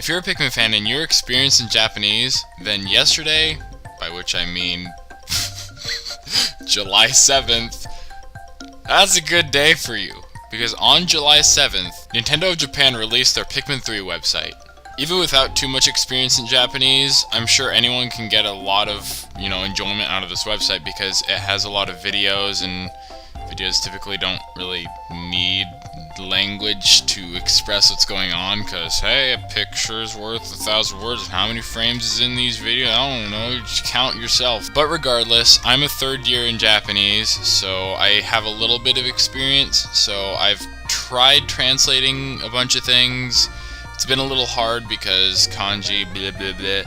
If you're a Pikmin fan and you're experienced in Japanese, then yesterday, by which I mean July 7th, that's a good day for you. Because on July 7th, Nintendo of Japan released their Pikmin 3 website. Even without too much experience in Japanese, I'm sure anyone can get a lot of, enjoyment out of this website because it has a lot of videos, and videos typically don't really need language to express what's going on, because hey, a picture's worth 1,000 words, and how many frames is in these videos? I don't know, just count yourself. But regardless, I'm a third year in Japanese, so I have a little bit of experience, so I've tried translating a bunch of things. It's been a little hard because kanji, blah blah blah,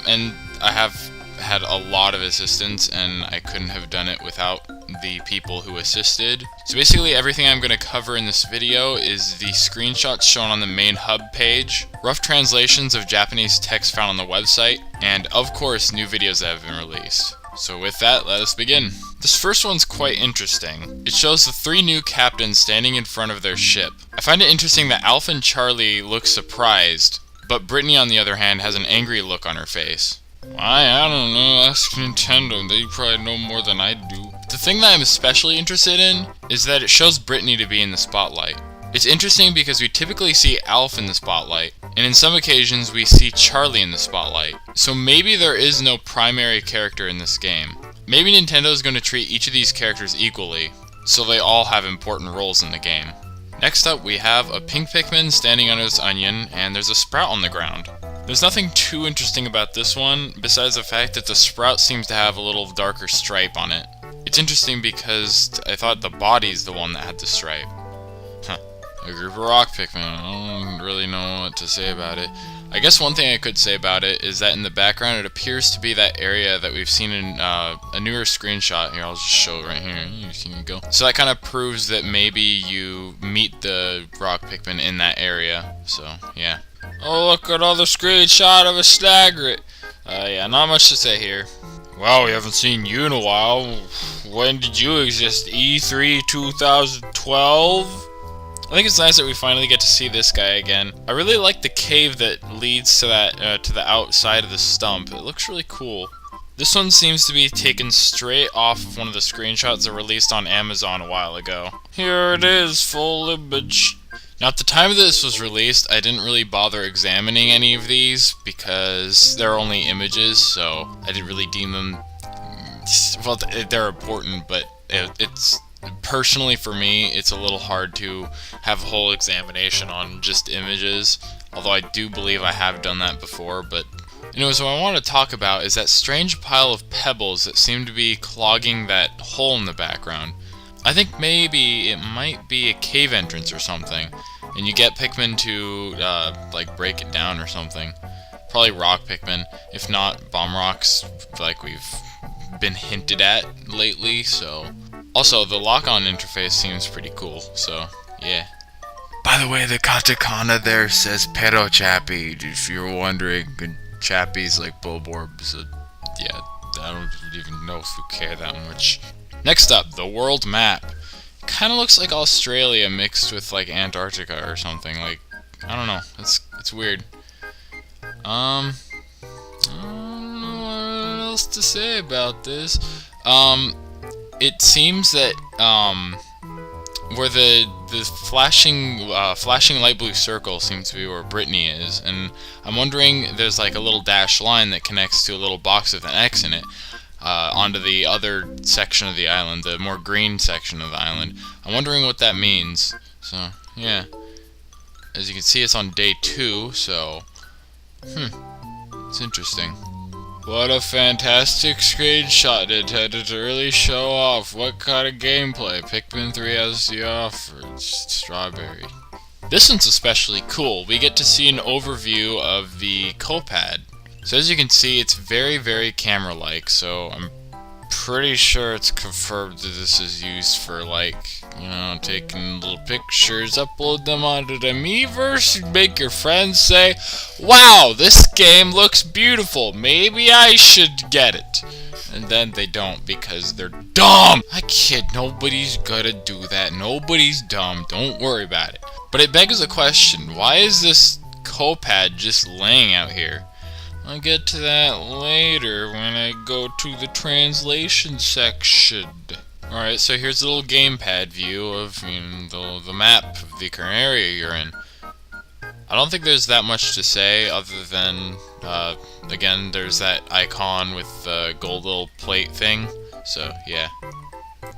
and I have had a lot of assistance, and I couldn't have done it without the people who assisted. So basically everything I'm going to cover in this video is the screenshots shown on the main hub page, rough translations of Japanese text found on the website, and of course new videos that have been released. So with that, let us begin. This first one's quite interesting. It shows the 3 new captains standing in front of their ship. I find it interesting that Alpha and Charlie look surprised, but Brittany on the other hand has an angry look on her face. I don't know, ask Nintendo, they probably know more than I do. The thing that I'm especially interested in is that it shows Brittany to be in the spotlight. It's interesting because we typically see Alpha in the spotlight, and in some occasions we see Charlie in the spotlight. So maybe there is no primary character in this game. Maybe Nintendo is going to treat each of these characters equally, so they all have important roles in the game. Next up we have a pink Pikmin standing under this onion, and there's a sprout on the ground. There's nothing too interesting about this one, besides the fact that the sprout seems to have a little darker stripe on it. It's interesting because I thought the body's the one that had the stripe. A group of rock Pikmin, I don't really know what to say about it. I guess one thing I could say about it is that in the background it appears to be that area that we've seen in a newer screenshot. Here, I'll just show it right here. You can go. So that kind of proves that maybe you meet the rock Pikmin in that area. So, yeah. Oh, look at all the screenshot of a Snagrit. Yeah, not much to say here. Wow, we haven't seen you in a while. When did you exist? E3 2012? I think it's nice that we finally get to see this guy again. I really like the cave that leads to that to the outside of the stump. It looks really cool. This one seems to be taken straight off of one of the screenshots that were released on Amazon a while ago. Here it is, full image. Now at the time that this was released, I didn't really bother examining any of these because they're only images, so I didn't really deem them, well, they're important, but it's personally for me, it's a little hard to have a whole examination on just images, although I do believe I have done that before. But anyways, what I want to talk about is that strange pile of pebbles that seem to be clogging that hole in the background. I think maybe it might be a cave entrance or something, and you get Pikmin to like break it down or something. Probably rock Pikmin, if not bomb rocks, like we've been hinted at lately. So also the lock-on interface seems pretty cool, so yeah. By the way, the katakana there says pero chappy, if you're wondering. Chappy's like Bulborb, so yeah, I don't even know if you care that much. Next up, the world map. Kind of looks like Australia mixed with like Antarctica or something. Like, I don't know. It's weird. I don't know what else to say about this. It seems that where the flashing light blue circle seems to be where Brittany is, and I'm wondering there's like a little dashed line that connects to a little box with an X in it. Onto the other section of the island, the more green section of the island. I'm wondering what that means. So, yeah. As you can see, it's on day 2, so it's interesting. What a fantastic screenshot. It had to really show off what kind of gameplay Pikmin 3 has to offer. It's strawberry. This one's especially cool. We get to see an overview of the Copad. So as you can see, it's very, very camera-like, so I'm pretty sure it's confirmed that this is used for, like, taking little pictures, upload them onto the Miiverse, and make your friends say, wow, this game looks beautiful, maybe I should get it. And then they don't because they're dumb! I kid, nobody's gonna do that, nobody's dumb, don't worry about it. But it begs a question, why is this coal pad just laying out here. I'll get to that later when I go to the translation section. Alright, so here's a little gamepad view of the map of the current area you're in. I don't think there's that much to say other than, again, there's that icon with the gold little plate thing. So, yeah.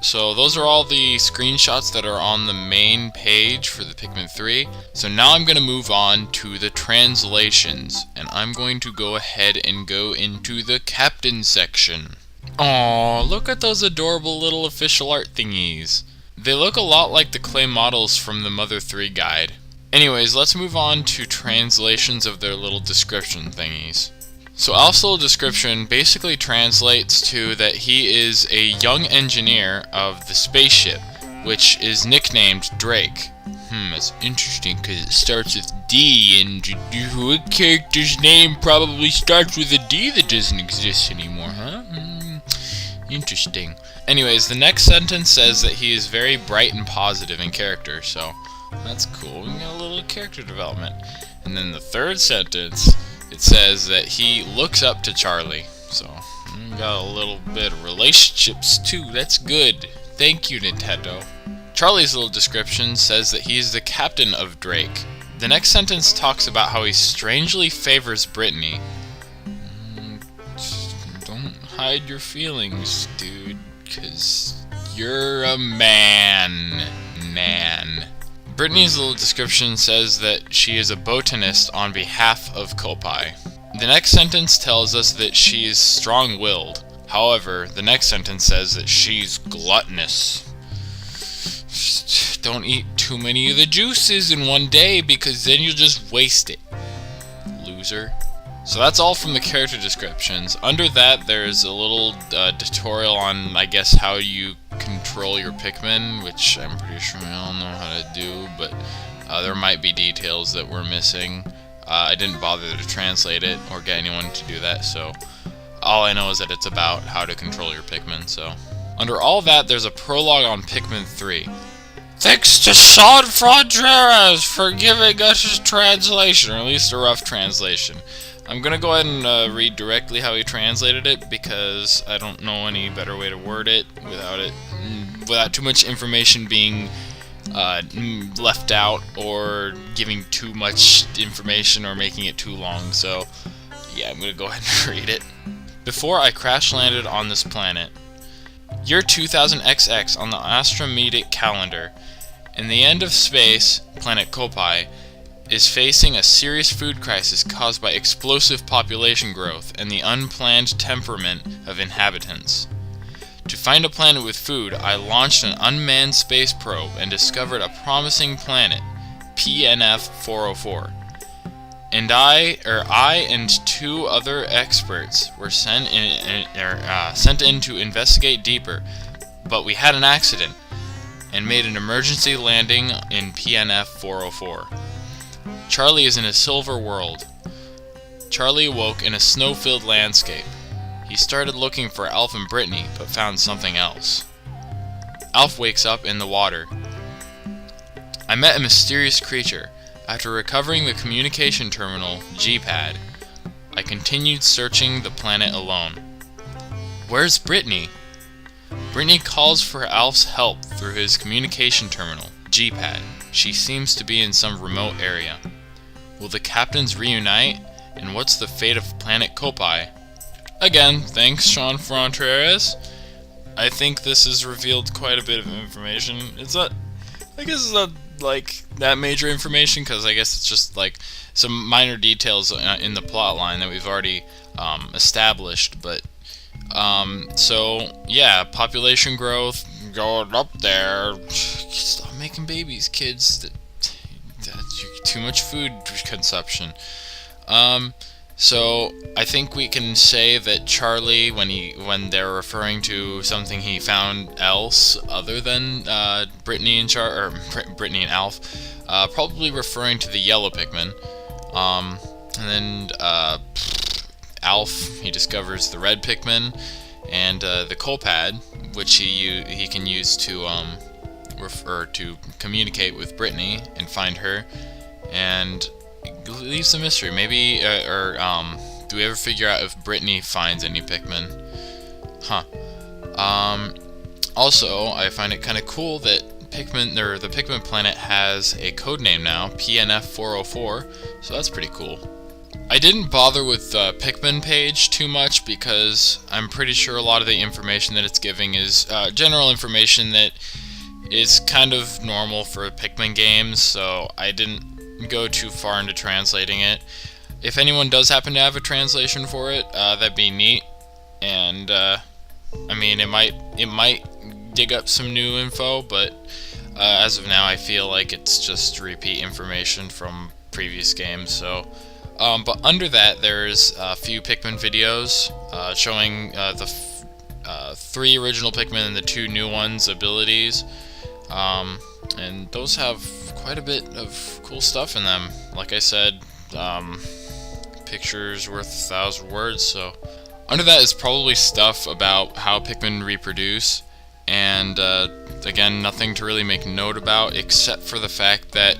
So those are all the screenshots that are on the main page for the Pikmin 3. So now I'm going to move on to the translations, and I'm going to go ahead and go into the captain section. Aww, look at those adorable little official art thingies. They look a lot like the clay models from the Mother 3 guide. Anyways, let's move on to translations of their little description thingies. So Alf's little description basically translates to that he is a young engineer of the spaceship, which is nicknamed Drake. That's interesting because it starts with D, and what character's name probably starts with a D that doesn't exist anymore, huh? Interesting. Anyways, the next sentence says that he is very bright and positive in character, so that's cool. We got a little character development. And then the third sentence, it says that he looks up to Charlie. So, we got a little bit of relationships too. That's good. Thank you, Nintendo. Charlie's little description says that he is the captain of Drake. The next sentence talks about how he strangely favors Brittany. Don't hide your feelings, dude, 'cause you're a man. Brittany's little description says that she is a botanist on behalf of Kopai. The next sentence tells us that she is strong-willed. However, the next sentence says that she's gluttonous. Don't eat too many of the juices in one day because then you'll just waste it. Loser. So that's all from the character descriptions. Under that, there's a little tutorial on, I guess, how you control your Pikmin, which I'm pretty sure we all know how to do, but there might be details that we're missing. I didn't bother to translate it or get anyone to do that, so all I know is that it's about how to control your Pikmin. So under all that, there's a prologue on Pikmin 3. Thanks to Sean Fronteras for giving us his translation, or at least a rough translation. I'm gonna go ahead and read directly how he translated it because I don't know any better way to word it without too much information being left out or giving too much information or making it too long. So yeah, I'm gonna go ahead and read it. Before I crash landed on this planet, year 2000XX on the Astromedic calendar, in the end of space, planet Kopai is facing a serious food crisis caused by explosive population growth and the unplanned temperament of inhabitants. To find a planet with food, I launched an unmanned space probe and discovered a promising planet, PNF 404. And I and two other experts were sent in to investigate deeper, but we had an accident and made an emergency landing in PNF 404. Charlie is in a silver world. Charlie awoke in a snow-filled landscape. He started looking for Alf and Brittany, but found something else. Alf wakes up in the water. I met a mysterious creature. After recovering the communication terminal, G-Pad, I continued searching the planet alone. Where's Brittany? Brittany calls for Alf's help through his communication terminal, G-Pad. She seems to be in some remote area. Will the captains reunite? And what's the fate of planet Kopai? Again, thanks Sean Fronteras. I think this has revealed quite a bit of information. I guess it's not like that major information, because I guess it's just like some minor details in the plot line that we've already established, but so yeah, population growth going up there. Stop making babies, kids. That's too much food consumption. So I think we can say that Charlie, when they're referring to something he found else other than Brittany and Brittany and Alf, probably referring to the yellow Pikmin. And then Alf, he discovers the red Pikmin and the coal pad, which he can use to communicate with Brittany and find her. And leaves a mystery. Maybe, do we ever figure out if Brittany finds any Pikmin? Huh. Also, I find it kind of cool that the Pikmin planet has a code name now, PNF404, so that's pretty cool. I didn't bother with the Pikmin page too much because I'm pretty sure a lot of the information that it's giving is general information that is kind of normal for Pikmin games, so I didn't go too far into translating it. If anyone does happen to have a translation for it, that'd be neat, and I mean, it might dig up some new info, but as of now I feel like it's just repeat information from previous games. So but under that there's a few Pikmin videos showing the 3 original Pikmin and the 2 new ones abilities, and those have quite a bit of cool stuff in them. Like I said, pictures worth 1,000 words, so under that is probably stuff about how Pikmin reproduce, and again, nothing to really make note about except for the fact that,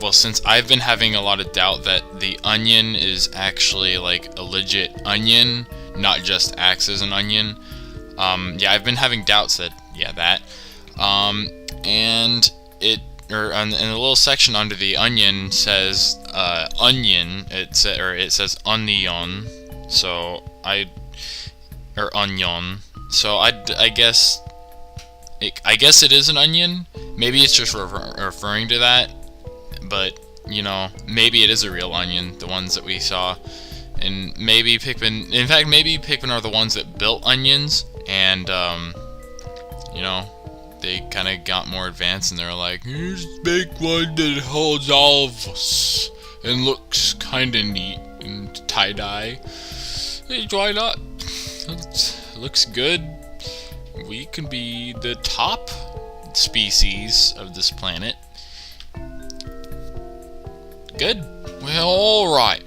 well, since I've been having a lot of doubt that the onion is actually like a legit onion, not just acts as an onion, yeah, I've been having doubts that, yeah, that, and it, in the little section under the onion says, onion, it says onion, so onion, so I guess it is an onion. Maybe it's just referring to that, but you know, maybe it is a real onion, the ones that we saw, and maybe Pikmin, in fact, maybe Pikmin are the ones that built onions, and you know, they kind of got more advanced, and they're like, here's make one that holds all of us and looks kind of neat and tie-dye. Hey, why not? It looks good. We can be the top species of this planet. Good. Well, alright.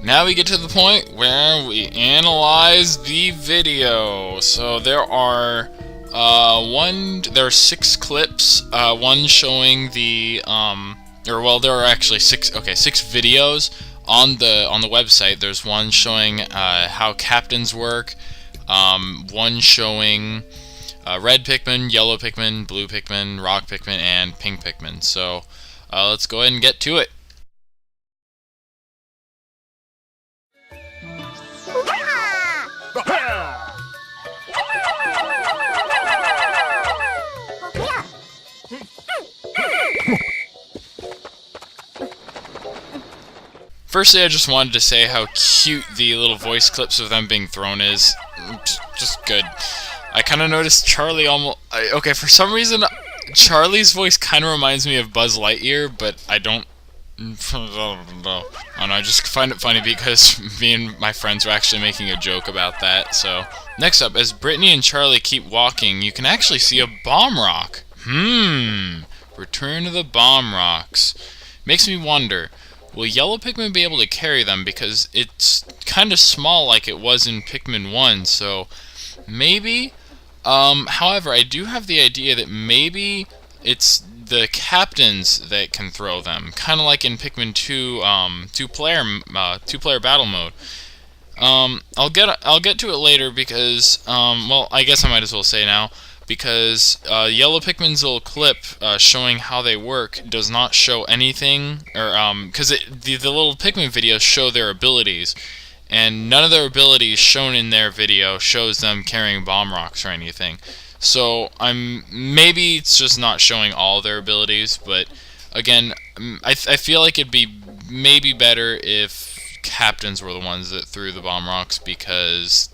Now we get to the point where we analyze the video. So there are there are 6 clips. One showing the there are actually 6 videos on the website. There's one showing how captains work, one showing red Pikmin, yellow Pikmin, blue Pikmin, rock Pikmin, and pink Pikmin. So let's go ahead and get to it. Firstly, I just wanted to say how cute the little voice clips of them being thrown is. Just good. I kind of noticed Charlie okay, for some reason, Charlie's voice kind of reminds me of Buzz Lightyear, but I don't know. I just find it funny because me and my friends were actually making a joke about that. So, next up, as Brittany and Charlie keep walking, you can actually see a bomb rock. Return to the bomb rocks. Makes me wonder, will yellow Pikmin be able to carry them? Because it's kind of small like it was in Pikmin 1, so maybe. However, I do have the idea that maybe it's the captains that can throw them, kind of like in Pikmin 2, two-player battle mode. I'll get to it later because, well, I guess I might as well say now, because Yellow Pikmin's little clip showing how they work does not show anything, or because the little Pikmin videos show their abilities, and none of their abilities shown in their video shows them carrying bomb rocks or anything. So maybe it's just not showing all their abilities, but again, I feel like it'd be maybe better if captains were the ones that threw the bomb rocks, because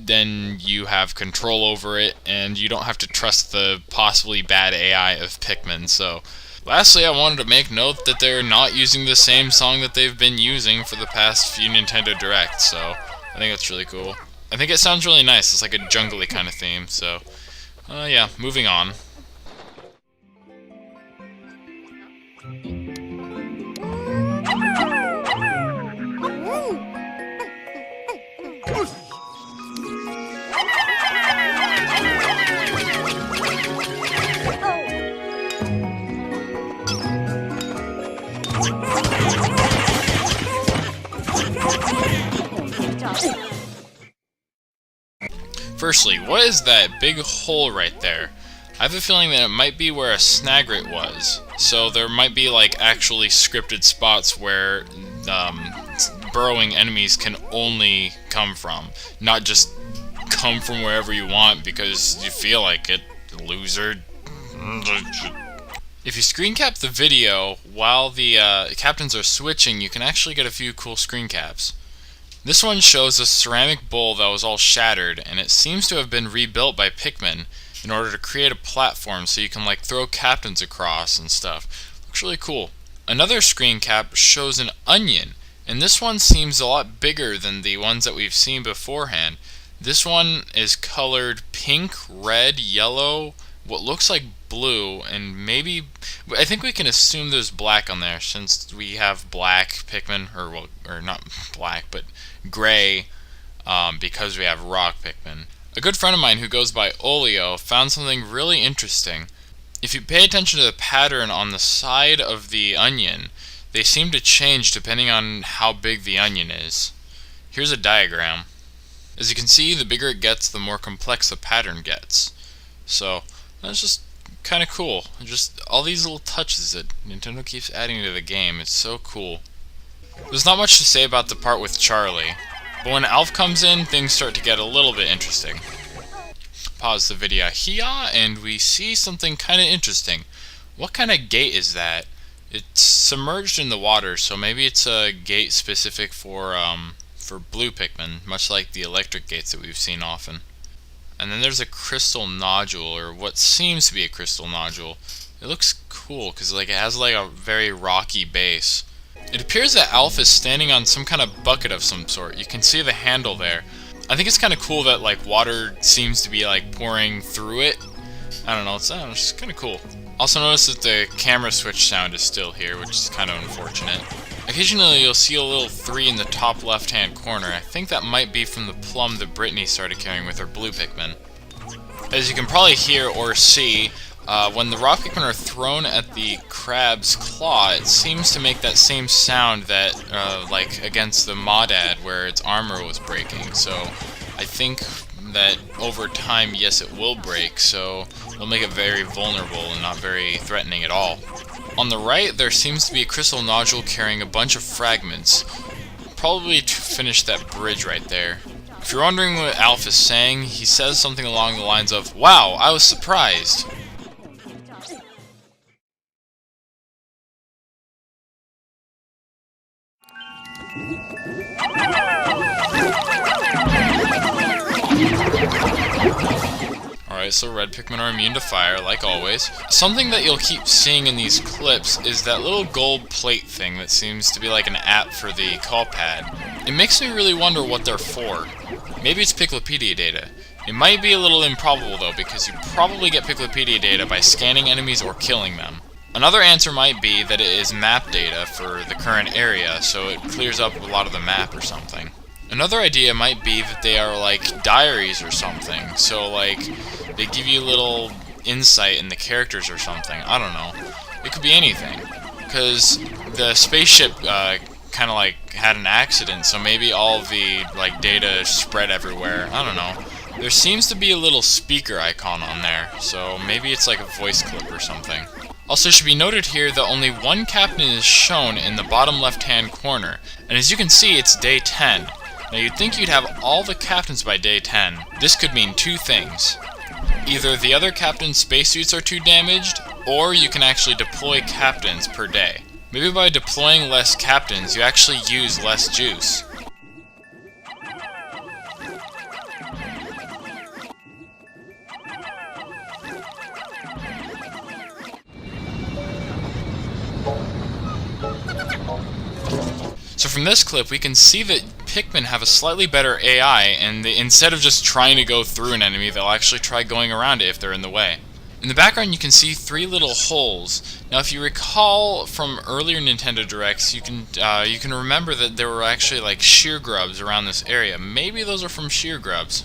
then you have control over it and you don't have to trust the possibly bad AI of Pikmin. So lastly, I wanted to make note that they're not using the same song that they've been using for the past few Nintendo Directs, so I think that's really cool. I think it sounds really nice. It's like a jungly kind of theme, so yeah, moving on. Firstly, what is that big hole right there? I have a feeling that it might be where a snagret was. So there might be like actually scripted spots where burrowing enemies can only come from, not just come from wherever you want because you feel like it, loser. If you screen cap the video while the captains are switching, you can actually get a few cool screen caps. This one shows a ceramic bowl that was all shattered, and it seems to have been rebuilt by Pikmin in order to create a platform so you can like throw captains across and stuff. Looks really cool. Another screen cap shows an onion, and this one seems a lot bigger than the ones that we've seen beforehand. This one is colored pink, red, yellow, what looks like blue, and maybe, I think we can assume there's black on there since we have black Pikmin, or not black, but gray, because we have rock Pikmin. A good friend of mine who goes by Olio found something really interesting. If you pay attention to the pattern on the side of the onion, they seem to change depending on how big the onion is. Here's a diagram. As you can see, the bigger it gets, the more complex the pattern gets. So, that's just kind of cool. Just all these little touches that Nintendo keeps adding to the game. It's so cool. There's not much to say about the part with Charlie, but when Alf comes in, things start to get a little bit interesting. Pause the video here, and we see something kind of interesting. What kind of gate is that? It's submerged in the water, so maybe it's a gate specific for blue Pikmin, much like the electric gates that we've seen often. And then there's a crystal nodule, or what seems to be a crystal nodule. It looks cool because like it has like a very rocky base. It appears that Alf is standing on some kind of bucket of some sort. You can see the handle there. I think it's kind of cool that like water seems to be like pouring through it. I don't know, it's just kind of cool. Also notice that the camera switch sound is still here, which is kind of unfortunate. Occasionally you'll see a little 3 in the top left hand corner. I think that might be from the plum that Brittany started carrying with her blue Pikmin. As you can probably hear or see, when the rock Pikmin are thrown at the crab's claw, it seems to make that same sound that, like against the Maudad where its armor was breaking. So I think that over time, yes, it will break, so it'll make it very vulnerable and not very threatening at all. On the right, there seems to be a crystal nodule carrying a bunch of fragments, probably to finish that bridge right there. If you're wondering what Alf is saying, he says something along the lines of, "Wow, I was surprised." Alright, so red Pikmin are immune to fire, like always. Something that you'll keep seeing in these clips is that little gold plate thing that seems to be like an app for the call pad. It makes me really wonder what they're for. Maybe it's Piklopedia data. It might be a little improbable though, because you probably get Piklopedia data by scanning enemies or killing them. Another answer might be that it is map data for the current area, so it clears up a lot of the map or something. Another idea might be that they are like diaries or something, so like they give you a little insight in the characters or something. I don't know. It could be anything, because the spaceship kind of like had an accident, so maybe all of the like data spread everywhere. I don't know. There seems to be a little speaker icon on there, so maybe it's like a voice clip or something. Also, it should be noted here that only one captain is shown in the bottom left-hand corner, and as you can see, it's day 10. Now, you'd think you'd have all the captains by day 10. This could mean two things. Either the other captain's spacesuits are too damaged, or you can actually deploy captains per day. Maybe by deploying less captains, you actually use less juice. So from this clip, we can see that Pikmin have a slightly better AI, and instead of just trying to go through an enemy, they'll actually try going around it if they're in the way. In the background, you can see 3 little holes. Now, if you recall from earlier Nintendo Directs, you can remember that there were actually like shear grubs around this area. Maybe those are from shear grubs.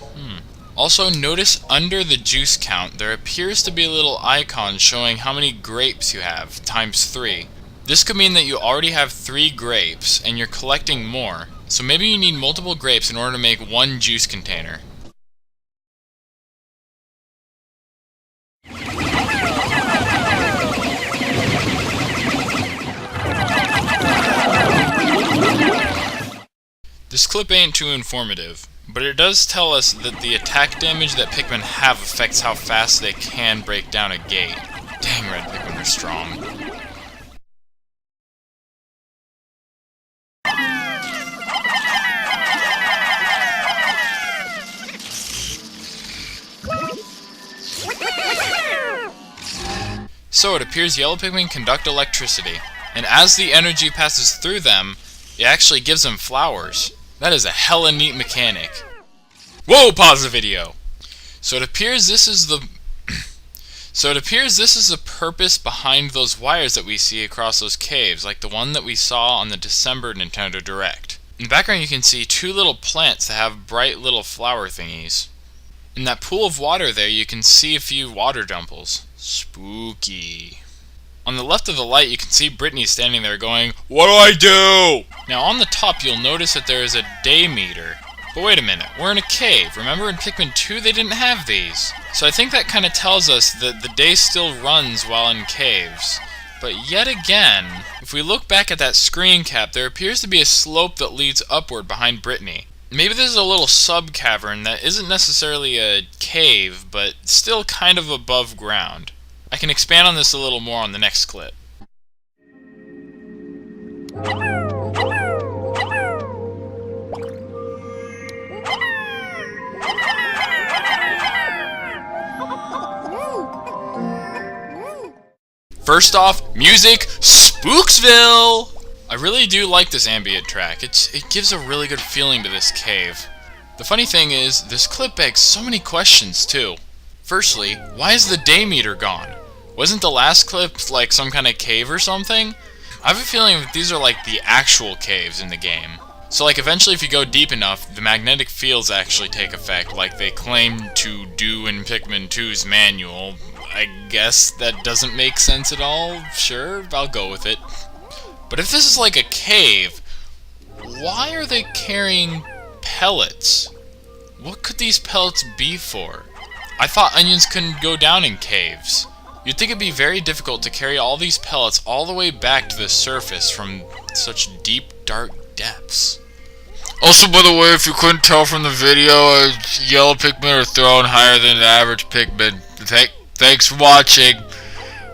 Also, notice under the juice count, there appears to be a little icon showing how many grapes you have, times 3. This could mean that you already have 3 grapes, and you're collecting more. So maybe you need multiple grapes in order to make one juice container. This clip ain't too informative, but it does tell us that the attack damage that Pikmin have affects how fast they can break down a gate. Dang, red Pikmin are strong. So it appears yellow Pikmin conduct electricity, and as the energy passes through them, it actually gives them flowers. That is a hella neat mechanic. Whoa, pause the video! So it appears this is the purpose behind those wires that we see across those caves, like the one that we saw on the December Nintendo Direct. In the background you can see two little plants that have bright little flower thingies. In that pool of water there you can see a few water dimples. Spooky. On the left of the light you can see Brittany standing there going, "What do I do?" Now on the top you'll notice that there is a day meter. But wait a minute, we're in a cave. Remember in Pikmin 2 they didn't have these. So I think that kind of tells us that the day still runs while in caves. But yet again, if we look back at that screen cap, there appears to be a slope that leads upward behind Brittany. Maybe this is a little sub-cavern that isn't necessarily a cave, but still kind of above ground. I can expand on this a little more on the next clip. First off, music, Spooksville! I really do like this ambient track. It gives a really good feeling to this cave. The funny thing is, this clip begs so many questions too. Firstly, why is the day meter gone? Wasn't the last clip like some kind of cave or something? I have a feeling that these are like the actual caves in the game. So like eventually if you go deep enough, the magnetic fields actually take effect like they claim to do in Pikmin 2's manual. I guess that doesn't make sense at all. Sure, I'll go with it. But if this is like a cave, why are they carrying pellets? What could these pellets be for? I thought onions couldn't go down in caves. You'd think it'd be very difficult to carry all these pellets all the way back to the surface from such deep, dark depths. Also, by the way, if you couldn't tell from the video, yellow Pikmin are thrown higher than the average Pikmin. Thanks for watching.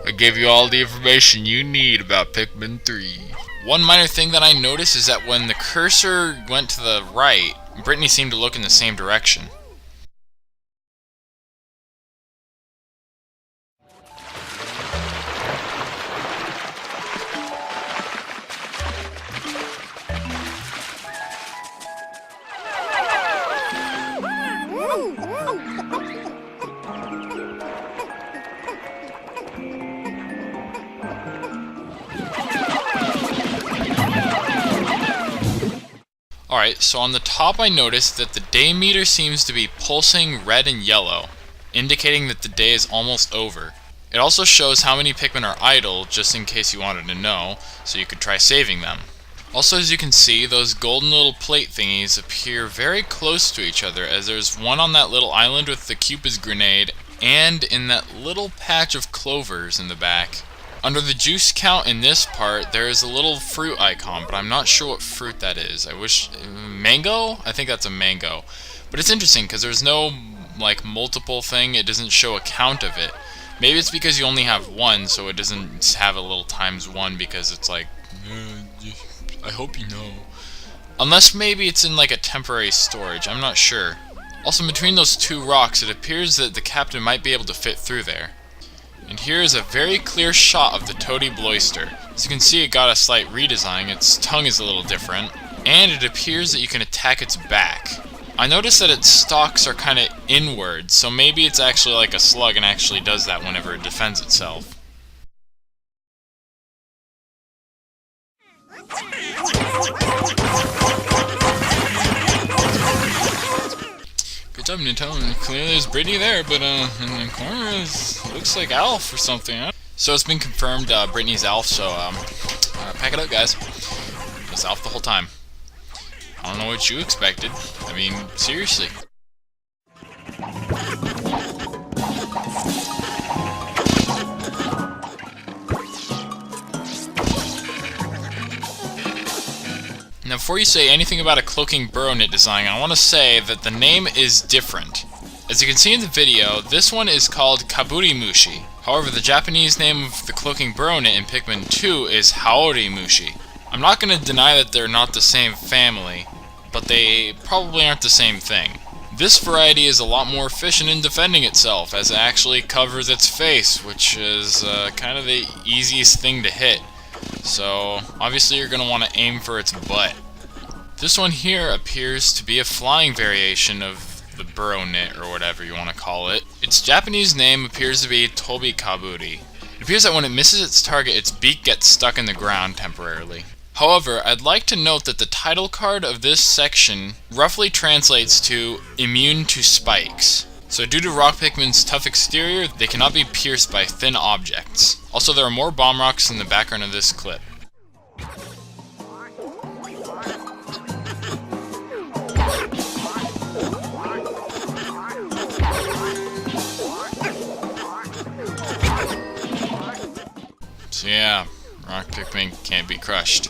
I gave you all the information you need about Pikmin 3. One minor thing that I noticed is that when the cursor went to the right, Brittany seemed to look in the same direction. Alright, so on the top I noticed that the day meter seems to be pulsing red and yellow, indicating that the day is almost over. It also shows how many Pikmin are idle, just in case you wanted to know, so you could try saving them. Also, as you can see, those golden little plate thingies appear very close to each other, as there's one on that little island with the Cupid's grenade, and in that little patch of clovers in the back. Under the juice count in this part, there is a little fruit icon, but I'm not sure what fruit that is. I wish... mango? I think that's a mango. But it's interesting, because there's no, like, multiple thing. It doesn't show a count of it. Maybe it's because you only have one, so it doesn't have a little ×1, because it's like... I hope you know. Unless maybe it's in, like, a temporary storage. I'm not sure. Also, between those two rocks, it appears that the captain might be able to fit through there. And here is a very clear shot of the Toady Bloister. As you can see, it got a slight redesign. Its tongue is a little different, and it appears that you can attack its back. I noticed that its stalks are kind of inward, so maybe it's actually like a slug and actually does that whenever it defends itself. Good job, Nintendo. Clearly there's Brittany there, but in the corner looks like Alf or something. So it's been confirmed Brittany's Alf, so pack it up, guys. It was Alf the whole time. I don't know what you expected. I mean, seriously. Now, before you say anything about a cloaking burrow knit design, I want to say that the name is different. As you can see in the video, this one is called Kaburi Mushi. However, the Japanese name of the cloaking burrow knit in Pikmin 2 is Haori Mushi. I'm not going to deny that they're not the same family, but they probably aren't the same thing. This variety is a lot more efficient in defending itself, as it actually covers its face, which is kind of the easiest thing to hit. So, obviously you're going to want to aim for its butt. This one here appears to be a flying variation of the burrow knit, or whatever you want to call it. Its Japanese name appears to be Tobi Kaburi. It appears that when it misses its target, its beak gets stuck in the ground temporarily. However, I'd like to note that the title card of this section roughly translates to immune to spikes. So due to rock Pikmin's tough exterior, they cannot be pierced by thin objects. Also, there are more bomb rocks in the background of this clip. So yeah, rock Pikmin can't be crushed.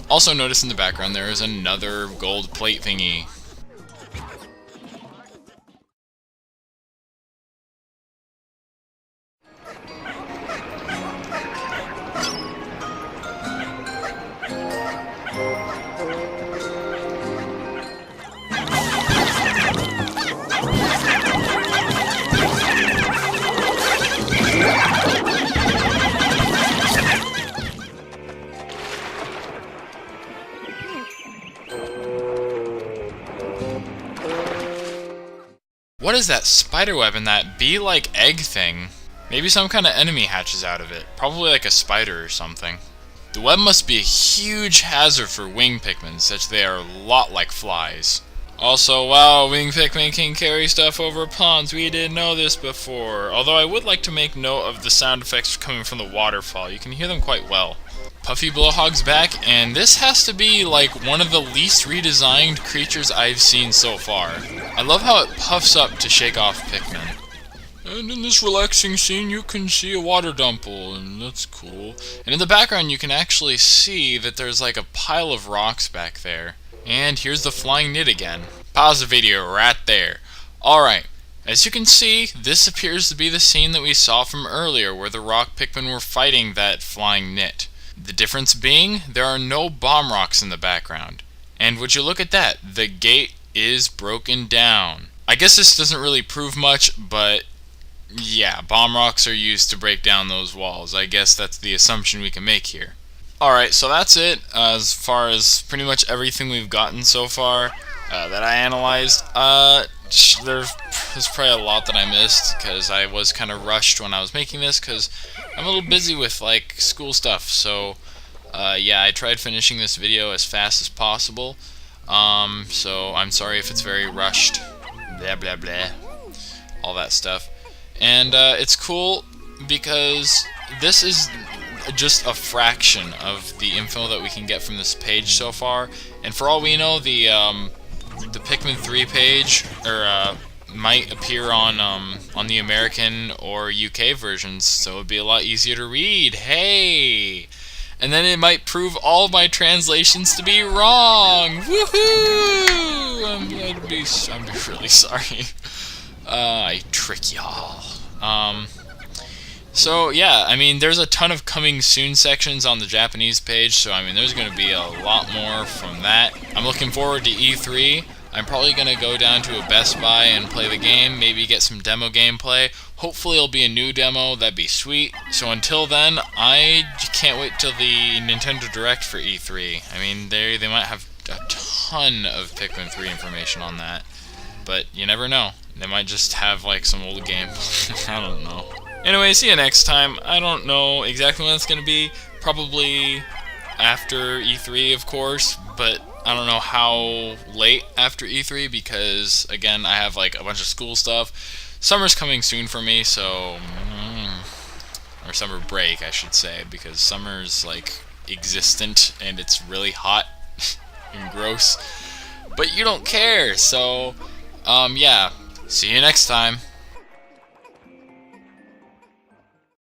Also notice in the background there is another gold plate thingy. What is that spider web and that bee-like egg thing? Maybe some kind of enemy hatches out of it. Probably like a spider or something. The web must be a huge hazard for wing Pikmin, since they are a lot like flies. Also, wow, wing Pikmin can carry stuff over ponds. We didn't know this before. Although I would like to make note of the sound effects coming from the waterfall. You can hear them quite well. Puffy Blowhog's back, and this has to be like one of the least redesigned creatures I've seen so far. I love how it puffs up to shake off Pikmin. And in this relaxing scene you can see a water dumple, and that's cool. And in the background you can actually see that there's like a pile of rocks back there. And here's the flying knit again. Pause the video right there. Alright, as you can see, this appears to be the scene that we saw from earlier where the rock Pikmin were fighting that flying knit. The difference being, there are no bomb rocks in the background. And would you look at that, the gate is broken down. I guess this doesn't really prove much, but yeah, bomb rocks are used to break down those walls. I guess that's the assumption we can make here. Alright, so that's it as far as pretty much everything we've gotten so far that I analyzed. There's probably a lot that I missed because I was kind of rushed when I was making this because I'm a little busy with like school stuff. So yeah, I tried finishing this video as fast as possible. So I'm sorry if it's very rushed. Blah blah blah. All that stuff. And it's cool because this is just a fraction of the info that we can get from this page so far. And for all we know, the Pikmin 3 page might appear on the American or UK versions, so it'd be a lot easier to read. Hey! And then it might prove all my translations to be wrong. Woohoo! I'd be really sorry. I trick y'all. So yeah, I mean, there's a ton of coming soon sections on the Japanese page, so I mean, there's going to be a lot more from that. I'm looking forward to E3. I'm probably going to go down to a Best Buy and play the game, maybe get some demo gameplay. Hopefully it'll be a new demo, that'd be sweet. So until then, I can't wait till the Nintendo Direct for E3. I mean, they might have a ton of Pikmin 3 information on that, but you never know. They might just have like some old game. I don't know. Anyway, see you next time. I don't know exactly when it's going to be. Probably after E3, of course, but I don't know how late after E3 because, again, I have like a bunch of school stuff. Summer's coming soon for me, so... or summer break, I should say, because summer's like existent and it's really hot and gross. But you don't care, so, yeah. See you next time.